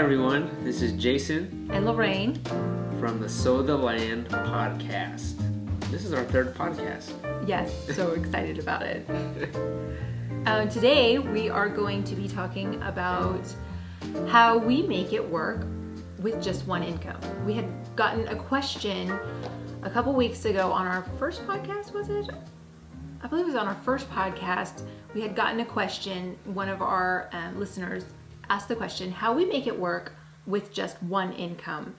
everyone, this is Jason and Lorraine from the Sow the Land podcast. This is our third podcast. Yes, so excited about it. Today we are going to be talking about how we make it work with just one income. We had gotten a question a couple weeks ago on our first podcast, was it? I believe it was on our first podcast. We had gotten a question. One of our listeners asked the question, how we make it work with just one income.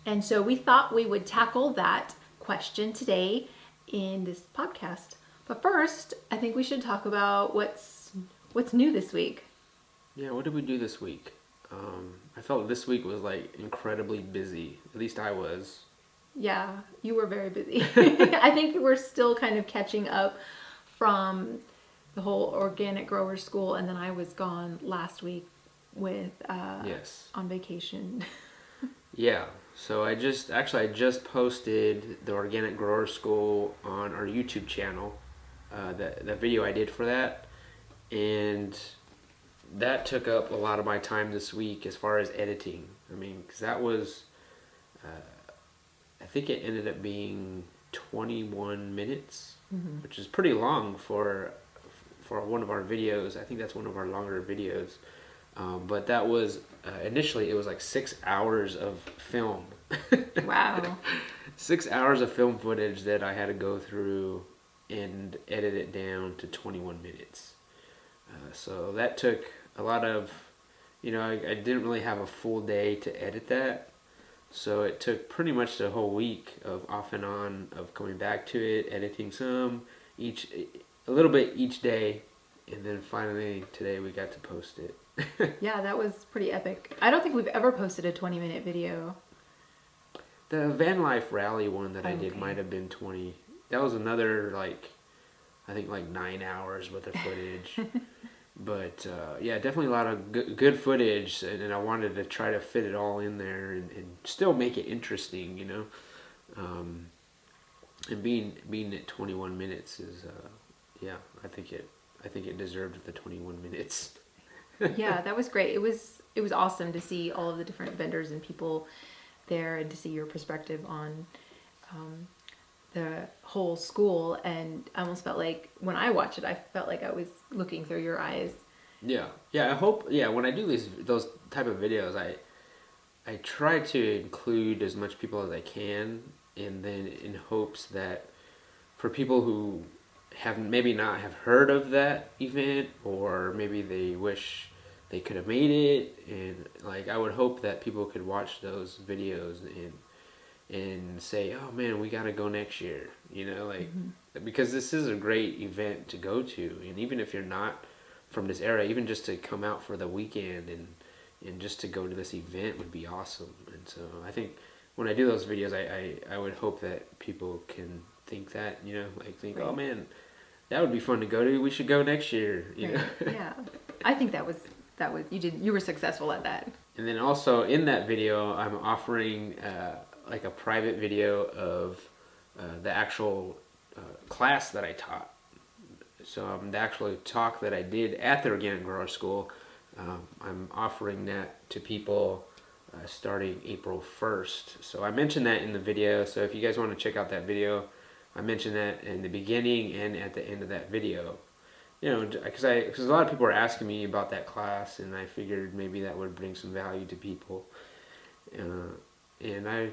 And so we thought we would tackle that question today in this podcast. But first, I think we should talk about what's new this week. Yeah, what did we do this week? I felt this week was like incredibly busy. At least I was. Yeah, you were very busy. I think we're still kind of catching up from the whole organic grower school, and then I was gone last week with on vacation. Yeah, so I just posted the organic grower school on our YouTube channel, the video I did for that, and that took up a lot of my time this week as far as editing. I mean, because that was I think it ended up being 21 minutes, which is pretty long for one of our videos. I think that's one of our longer videos. But that was, initially it was like 6 hours of film. Wow. 6 hours of film footage that I had to go through and edit it down to 21 minutes. So that took a lot of, I didn't really have a full day to edit that. So it took pretty much the whole week of off and on of coming back to it, editing a little bit each day. And then finally today we got to post it. Yeah, that was pretty epic. I don't think we've ever posted a 20-minute video. The van life rally one that I did might have been 20. That was another I think 9 hours worth of footage. But yeah, definitely a lot of good footage, and I wanted to try to fit it all in there and still make it interesting, and being at 21 minutes is I think it deserved the 21 minutes. Yeah, that was great. It was awesome to see all of the different vendors and people there, and to see your perspective on the whole school. And I almost felt like when I watched it, I felt like I was looking through your eyes. Yeah. I hope. Yeah, when I do those type of videos, I try to include as much people as I can, and then in hopes that for people who maybe not have heard of that event, or maybe they wish they could have made it, and I would hope that people could watch those videos and say, oh man, we gotta go next year, because this is a great event to go to. And even if you're not from this area, even just to come out for the weekend and just to go to this event would be awesome. And so I think when I do those videos, I would hope that people can think that, right. Oh man, that would be fun to go to. We should go next year. Right. Yeah, I think that was you were successful at that. And then also in that video, I'm offering a private video of the actual class that I taught. So the actual talk that I did at the Organic Grower School, I'm offering that to people starting April 1st. So I mentioned that in the video. So if you guys want to check out that video, I mentioned that in the beginning and at the end of that video. Because a lot of people are asking me about that class, and I figured maybe that would bring some value to people. And I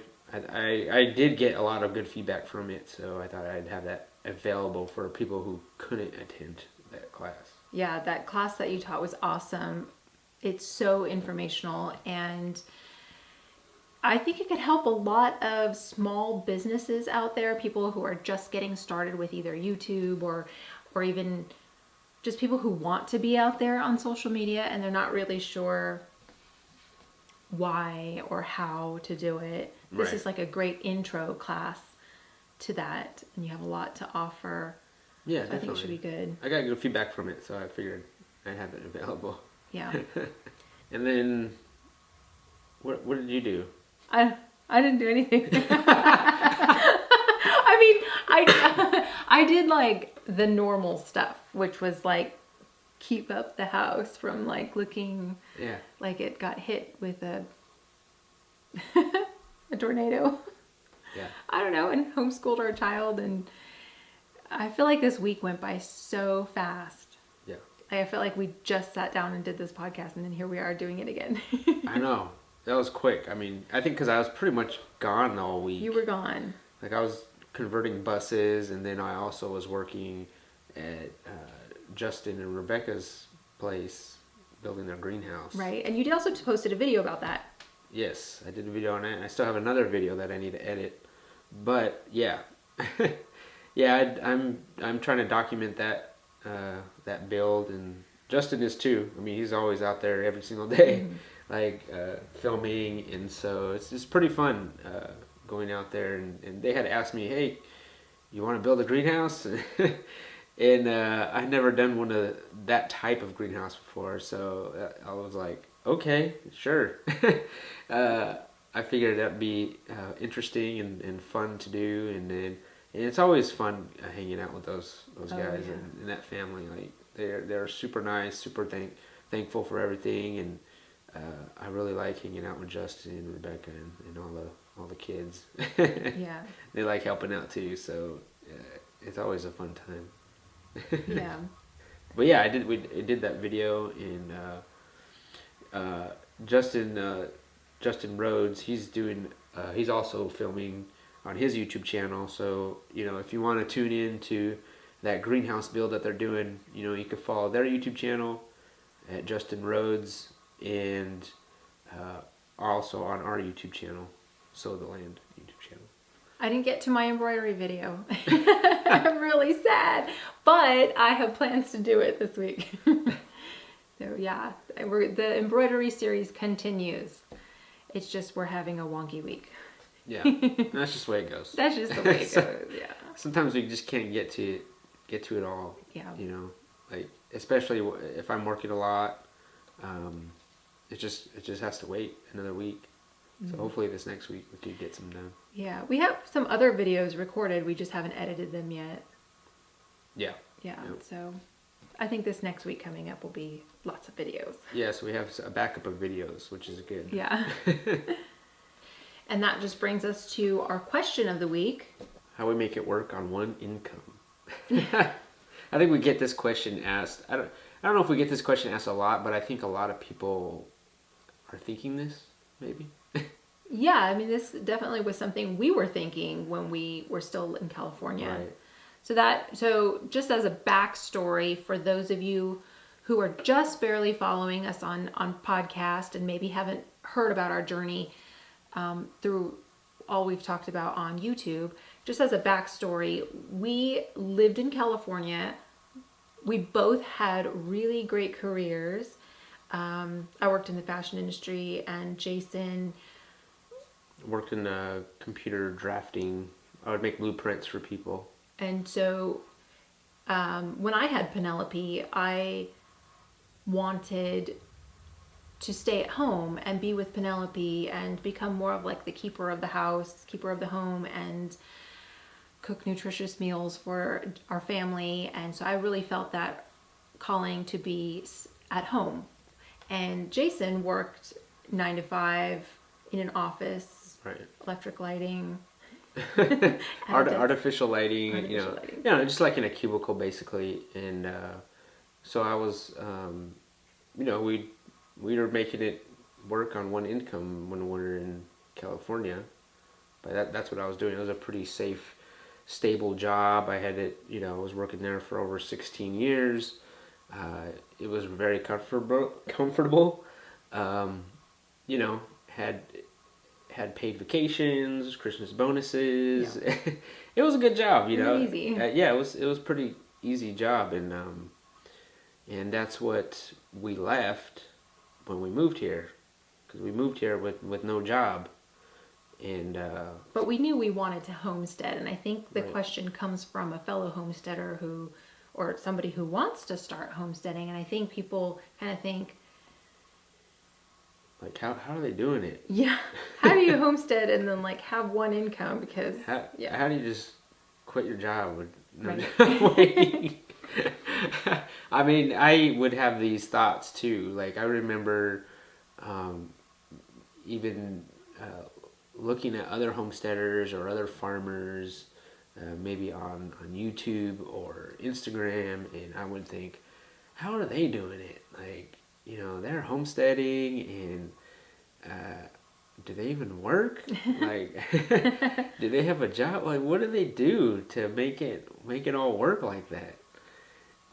did get a lot of good feedback from it, so I thought I'd have that available for people who couldn't attend that class. Yeah, that class that you taught was awesome. It's so informational, and I think it could help a lot of small businesses out there, people who are just getting started with either YouTube or even just people who want to be out there on social media and they're not really sure why or how to do it. This is like a great intro class to that, and you have a lot to offer. Yeah, so I think it should be good. I got good feedback from it, so I figured I'd have it available. Yeah. And then, what did you do? I didn't do anything. I mean, I did the normal stuff, which was keep up the house from looking like it got hit with a a tornado. Yeah. I don't know, and homeschooled our child, and I feel like this week went by so fast. Yeah. I feel like we just sat down and did this podcast, and then here we are doing it again. I know. That was quick. I mean, I think because I was pretty much gone all week. You were gone. Like, I was converting buses, and then I also was working at Justin and Rebecca's place, building their greenhouse. Right, and you also posted a video about that. Yes, I did a video on it. I still have another video that I need to edit. But, yeah. Yeah, I'm trying to document that build, and Justin is too. I mean, he's always out there every single day, filming, and so it's pretty fun going out there. And they had asked me, hey, you want to build a greenhouse? And I'd never done one of that type of greenhouse before, so I was like, okay, sure. I figured that'd be interesting and fun to do, and it's always fun hanging out with those guys and that family. Like, they're super nice, super thankful for everything, and I really like hanging out with Justin and Rebecca and all the kids. Yeah. They like helping out too, so it's always a fun time. Yeah. But yeah, we did that video, and Justin Rhodes, he's also filming on his YouTube channel. So, if you want to tune in to that greenhouse build that they're doing, you can follow their YouTube channel at Justin Rhodes, and also on our YouTube channel, Sow the Land YouTube channel. I didn't get to my embroidery video. I'm really sad, but I have plans to do it this week. So yeah, the embroidery series continues. It's just we're having a wonky week. Yeah, that's just the way it goes. That's just the way it goes. Yeah. Sometimes we just can't get to it all. Yeah. Like, especially if I'm working a lot, it just has to wait another week. So hopefully this next week we could get some done. Yeah, we have some other videos recorded. We just haven't edited them yet. Yeah. Yeah. Yep. So I think this next week coming up will be lots of videos. Yeah, so we have a backup of videos, which is good. Yeah. And that just brings us to our question of the week. How we make it work on one income. I think we get this question asked. I don't know if we get this question asked a lot, but I think a lot of people are thinking this, maybe. Yeah, I mean, this definitely was something we were thinking when we were still in California. Right. So just as a backstory for those of you who are just barely following us on podcast and maybe haven't heard about our journey through all we've talked about on YouTube, just as a backstory, we lived in California. We both had really great careers. I worked in the fashion industry, and Jason Worked in computer drafting. I would make blueprints for people. And so when I had Penelope, I wanted to stay at home and be with Penelope and become more of like the keeper of the house, keeper of the home, and cook nutritious meals for our family. And so I really felt that calling to be at home. And Jason worked 9 to 5 in an office, Right. electric lighting. Artificial lighting, lighting. Just like in a cubicle basically. And so I was, we were making it work on one income when we were in California. But that's what I was doing. It was a pretty safe, stable job. I had it, I was working there for over 16 years. It was very comfortable. Had paid vacations, Christmas bonuses. Yeah. It was a good job, Easy. Yeah, it was pretty easy job, and that's what we left when we moved here, because we moved here with no job, and. But we knew we wanted to homestead, and I think the Right. question comes from a fellow homesteader or somebody who wants to start homesteading, and I think people kind of think, like, how are they doing it? yeah, how do you homestead and then like have one income? Because how do you just quit your job with no Right. job waiting? I mean, I would have these thoughts too. Like, I remember even looking at other homesteaders or other farmers, maybe on YouTube or Instagram, and I would think, how are they doing it? Like, they're homesteading, and do they even work? Like, do they have a job? Like, what do they do to make it all work like that?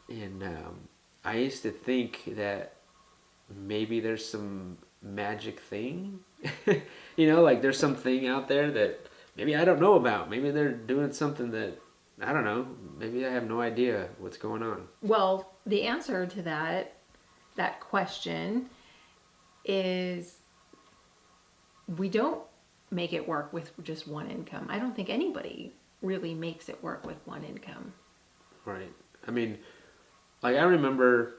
And I used to think that maybe there's some magic thing, like there's something out there that maybe I don't know about. Maybe they're doing something that I don't know. Maybe I have no idea what's going on. Well, the answer to that question is we don't make it work with just one income. I don't think anybody really makes it work with one income. Right. I mean, like, I remember,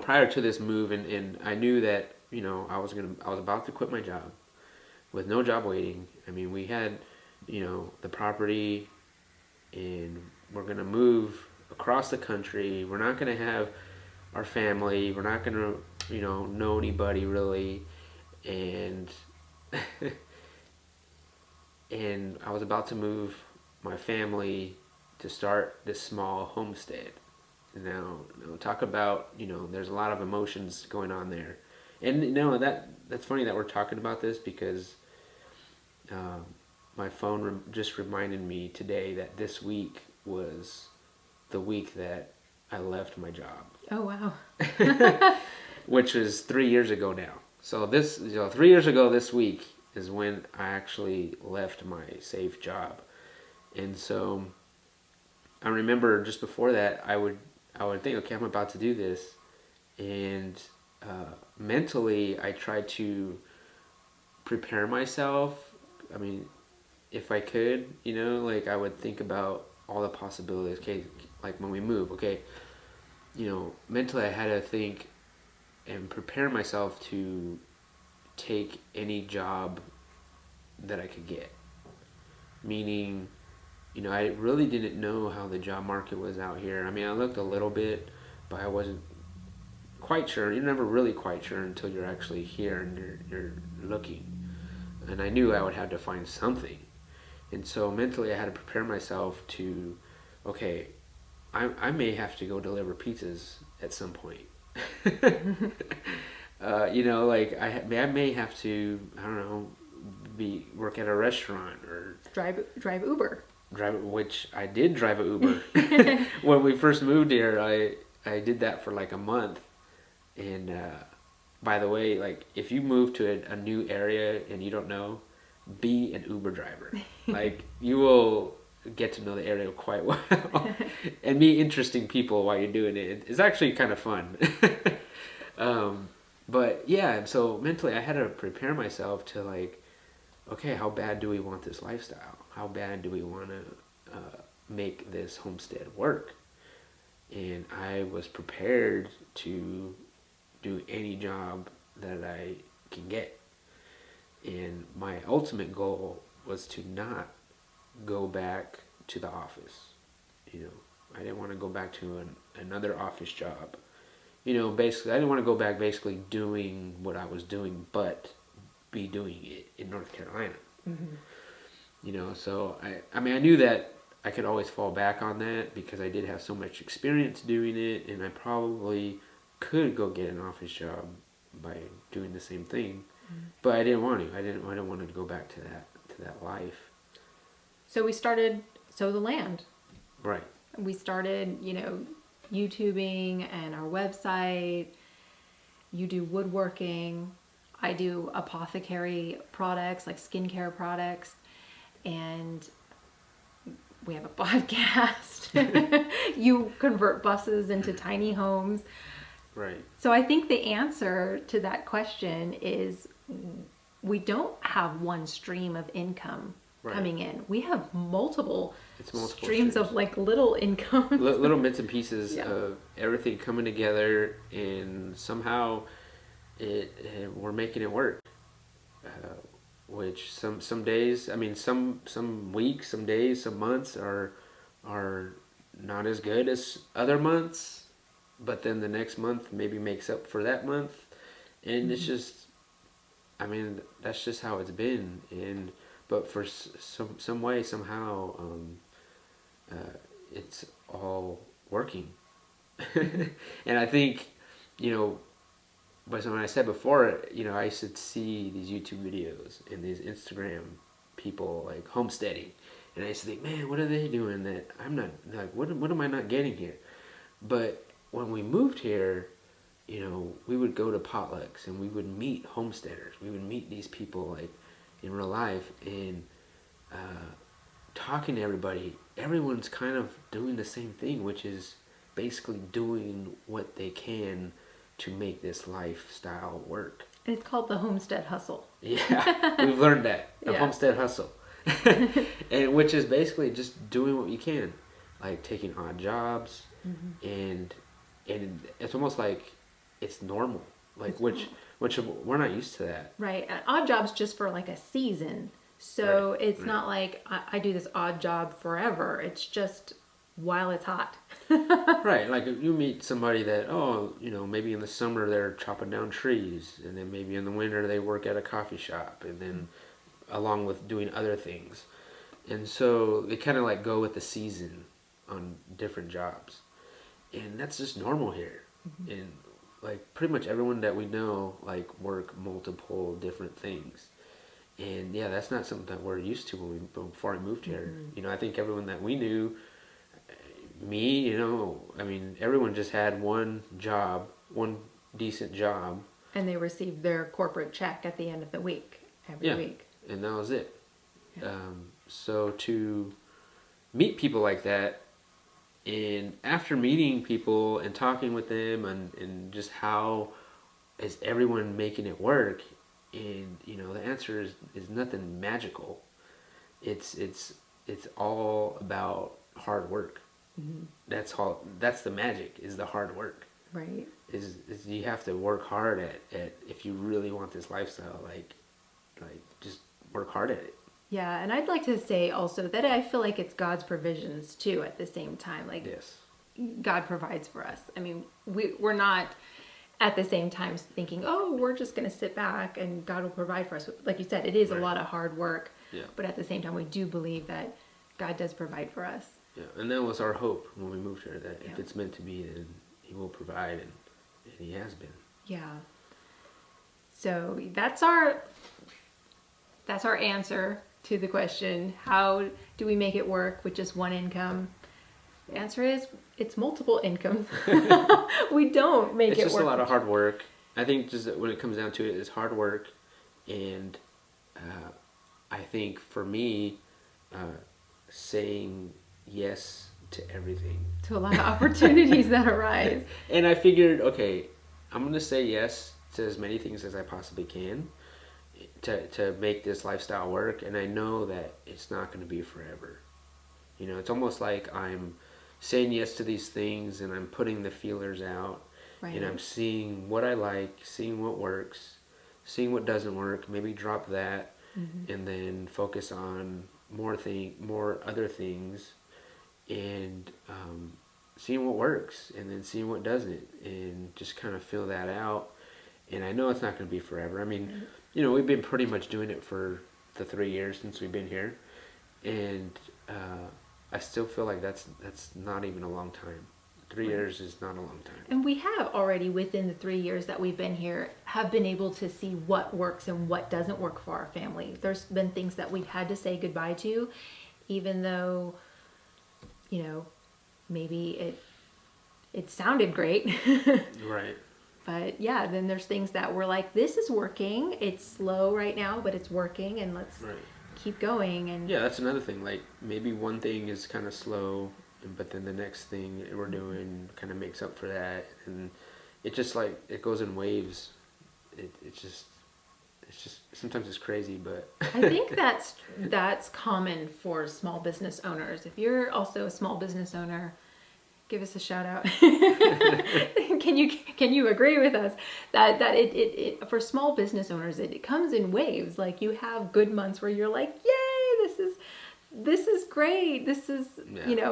prior to this move, and I knew that, I was about to quit my job with no job waiting. I mean, we had, the property, and we're going to move across the country. We're not going to have our family. We're not going to, know anybody really. And, and I was about to move my family to start this small homestead. Now, talk about, there's a lot of emotions going on there. And, that's funny that we're talking about this, because my phone just reminded me today that this week was the week that I left my job. Oh, wow. Which is 3 years ago now. So 3 years ago this week is when I actually left my safe job. And so I remember just before that, I would think, okay, I'm about to do this. And mentally, I tried to prepare myself. I mean, if I could, like, I would think about all the possibilities. Okay, like when we move, okay, mentally I had to think and prepare myself to take any job that I could get. Meaning, I really didn't know how the job market was out here. I mean, I looked a little bit, but I wasn't quite sure. You're never really quite sure until you're actually here and you're looking. And I knew I would have to find something. And so mentally I had to prepare myself to, okay, I may have to go deliver pizzas at some point. Like I may have to, I don't know, work at a restaurant or drive Uber. Which I did drive an Uber. When we first moved here, I did that for like a month. And by the way, like, if you move to a new area and you don't know, be an Uber driver. Like, you will get to know the area quite well and meet interesting people while you're doing it. It's actually kind of fun. But yeah, so mentally I had to prepare myself to, like, okay, how bad do we want this lifestyle? How bad do we want to make this homestead work? And I was prepared to do any job that I can get. And my ultimate goal was to not go back to the office. I didn't want to go back to another office job. Basically, I didn't want to go back basically doing what I was doing, but be doing it in North Carolina. Mm-hmm. So I mean, I knew that I could always fall back on that because I did have so much experience doing it, and I probably could go get an office job by doing the same thing. Mm-hmm. But I didn't want to. I didn't want to go back to that life. So we started Sow the Land. Right. We started, YouTubing and our website. You do woodworking. I do apothecary products, like skincare products. And we have a podcast. You convert buses into tiny homes. Right. So I think the answer to that question is we don't have one stream of income coming in. We have multiple streams of, like, little income. Little bits and pieces of everything coming together, and somehow we're making it work. Which some days, I mean, some weeks, some days, some months are not as good as other months, but then the next month maybe makes up for that month, and it's just, I mean, that's just how it's been. But for some way, somehow, it's all working. And I think, but when I said before, I used to see these YouTube videos and these Instagram people like homesteading, and I used to think, man, what are they doing that I'm not, like, what am I not getting here? But when we moved here, we would go to potlucks and we would meet homesteaders. We would meet these people like in real life, and talking to everybody. Everyone's kind of doing the same thing, which is basically doing what they can to make this lifestyle work. And it's called the homestead hustle. Yeah, we've learned that. The homestead hustle. And which is basically just doing what you can, like taking odd jobs, and it's almost like it's normal, like which we're not used to that. Right. And odd jobs just for like a season. So it's not like I do this odd job forever. It's just while it's hot. Right. Like if you meet somebody that, maybe in the summer they're chopping down trees, and then maybe in the winter they work at a coffee shop, and then along with doing other things. And so they kind of like go with the season on different jobs. And that's just normal here. And like pretty much everyone that we know like work multiple different things. And yeah, that's not something that we're used to before I moved here. I think everyone that we knew, me, I mean, everyone just had one job, one decent job. And they received their corporate check at the end of the week, every week. And that was it. Yeah. So to meet people like that, and after meeting people and talking with them and just how is everyone making it work, and the answer is nothing magical. It's all about hard work. That's the magic, is the hard work. Right. Is you have to work hard at if you really want this lifestyle, like just work hard at it. Yeah, and I'd like to say also that I feel like it's God's provisions too at the same time. Like, yes, God provides for us. I mean, we're not at the same time thinking, oh, we're just going to sit back and God will provide for us. Like you said, it is a lot of hard work. Yeah. But at the same time, we do believe that God does provide for us. Yeah, and that was our hope when we moved here, that if it's meant to be, then He will provide, and He has been. Yeah. So that's our answer to the question, how do we make it work with just one income? The answer is, it's multiple incomes. We don't make it work. It's just a lot of hard work. I think just when it comes down to it, it's hard work. And I think for me, saying yes to everything. To a lot of opportunities that arise. And I figured, okay, I'm going to say yes to as many things as I possibly can to make this lifestyle work. And I know that it's not going to be forever. It's almost like I'm saying yes to these things and I'm putting the feelers out. Right. And I'm seeing what I like, seeing what works, seeing what doesn't work, maybe drop that, and then focus on more other things, and seeing what works, and then seeing what doesn't, and just kind of feel that out. And I know it's not going to be forever. I mean, we've been pretty much doing it for the 3 years since we've been here, and I still feel like that's not even a long time. 3 years is not a long time. And we have already, within the 3 years that we've been here, have been able to see what works and what doesn't work for our family. There's been things that we've had to say goodbye to, even though, maybe it sounded great. Right. But yeah, then there's things that we're like, this is working. It's slow right now, but it's working, and let's keep going. And yeah, that's another thing. Like, maybe one thing is kind of slow, but then the next thing we're doing kind of makes up for that, and it just like it goes in waves. It's just sometimes it's crazy, but I think that's common for small business owners. If you're also a small business owner, give us a shout out. Can you agree with us that it for small business owners, it comes in waves? Like, you have good months where you're like, yay, this is great. This is,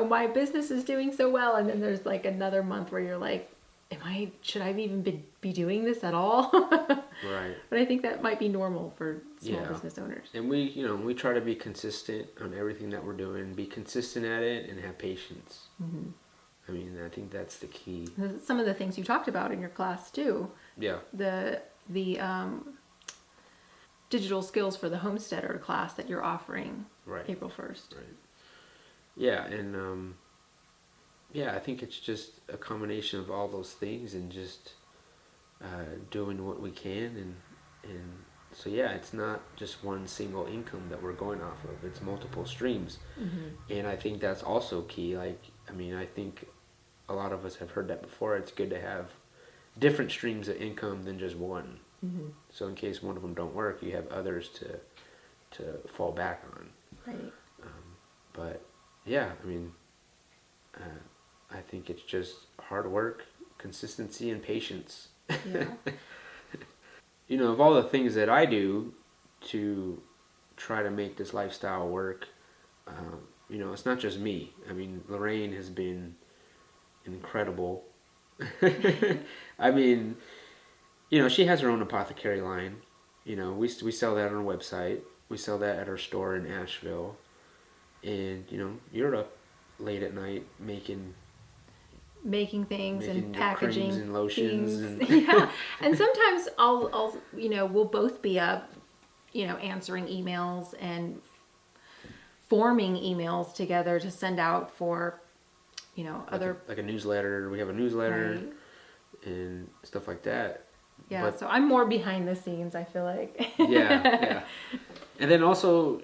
my business is doing so well. And then there's like another month where you're like, should I even be doing this at all? Right. But I think that might be normal for small business owners. And we try to be consistent on everything that we're doing, be consistent at it, and have patience. Mm-hmm. I mean, I think that's the key. Some of the things you talked about in your class too. Yeah. The digital skills for the homesteader class that you're offering April 1st. Right. Yeah, and I think it's just a combination of all those things and just doing what we can and so it's not just one single income that we're going off of. It's multiple streams. Mm-hmm. And I think that's also key. I think a lot of us have heard that before. It's good to have different streams of income than just one. Mm-hmm. So in case one of them don't work, you have others to fall back on. Right. But I think it's just hard work, consistency, and patience. Yeah. Of all the things that I do to try to make this lifestyle work, it's not just me. I mean, Lorraine has been incredible. I mean, she has her own apothecary line. We sell that on our website. We sell that at our store in Asheville. And, you're up late at night making things and packaging creams and lotions and yeah. And sometimes I'll we'll both be up, answering emails and forming emails together to send out for, other like a newsletter. We have a newsletter and stuff like that. Yeah, so I'm more behind the scenes, I feel like. Yeah. And then also,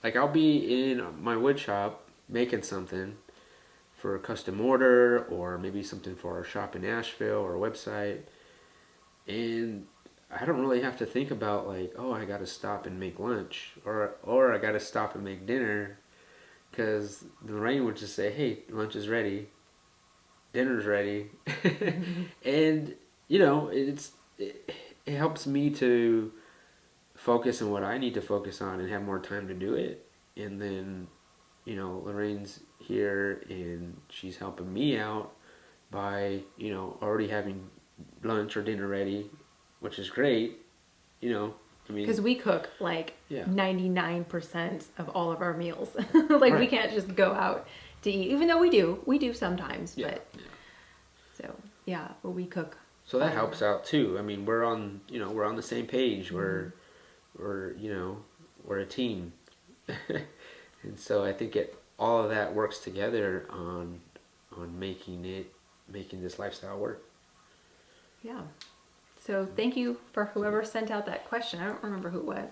I'll be in my wood shop making something for a custom order or maybe something for our shop in Asheville or a website. And I don't really have to think about I got to stop and make lunch or I got to stop and make dinner, because Lorraine would just say, hey, lunch is ready, dinner's ready. And, it helps me to focus on what I need to focus on and have more time to do it. And then, Lorraine's here and she's helping me out by, already having lunch or dinner ready, which is great, because we cook 99% of all of our meals. We can't just go out to eat, even though we do sometimes, but we cook. So that helps out too. I mean, we're on the same page. Mm-hmm. We're a team. And so I think all of that works together on making this lifestyle work. Yeah. So thank you for whoever sent out that question. I don't remember who it was.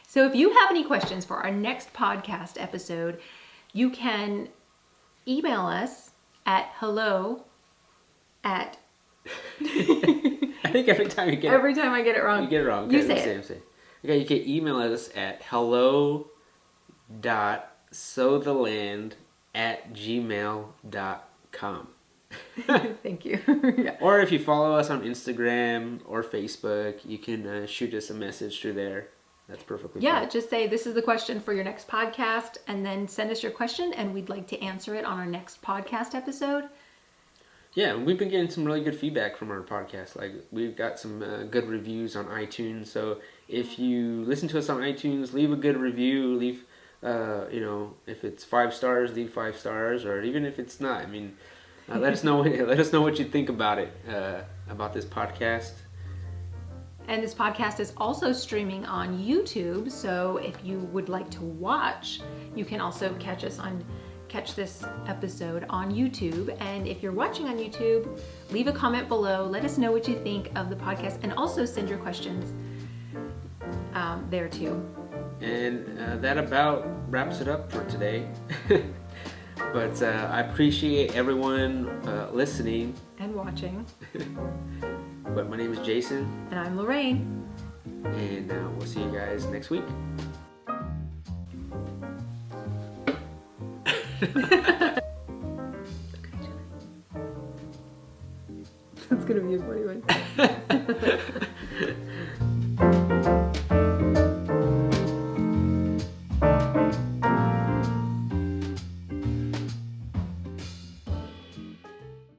So if you have any questions for our next podcast episode, you can email us at hello at I think every time I get it wrong. You get it wrong. Okay, you say it. Okay, you can email us at hello.sowtheland@gmail.com. Thank you. Yeah. Or if you follow us on Instagram or Facebook, you can shoot us a message through there. That's perfectly fine. Yeah, just say this is the question for your next podcast, and then send us your question, and we'd like to answer it on our next podcast episode. Yeah, we've been getting some really good feedback from our podcast. We've got some good reviews on iTunes. So if you listen to us on iTunes, leave a good review. Leave, if it's 5 stars, leave 5 stars, or even if it's not. I mean, let us know. Let us know what you think about it, about this podcast. And this podcast is also streaming on YouTube. So if you would like to watch, you can also catch this episode on YouTube. And if you're watching on YouTube, leave a comment below. Let us know what you think of the podcast, and also send your questions there too. And that about wraps it up for today. But I appreciate everyone listening and watching. But my name is Jason. And I'm Lorraine. And we'll see you guys next week. That's gonna be a funny one.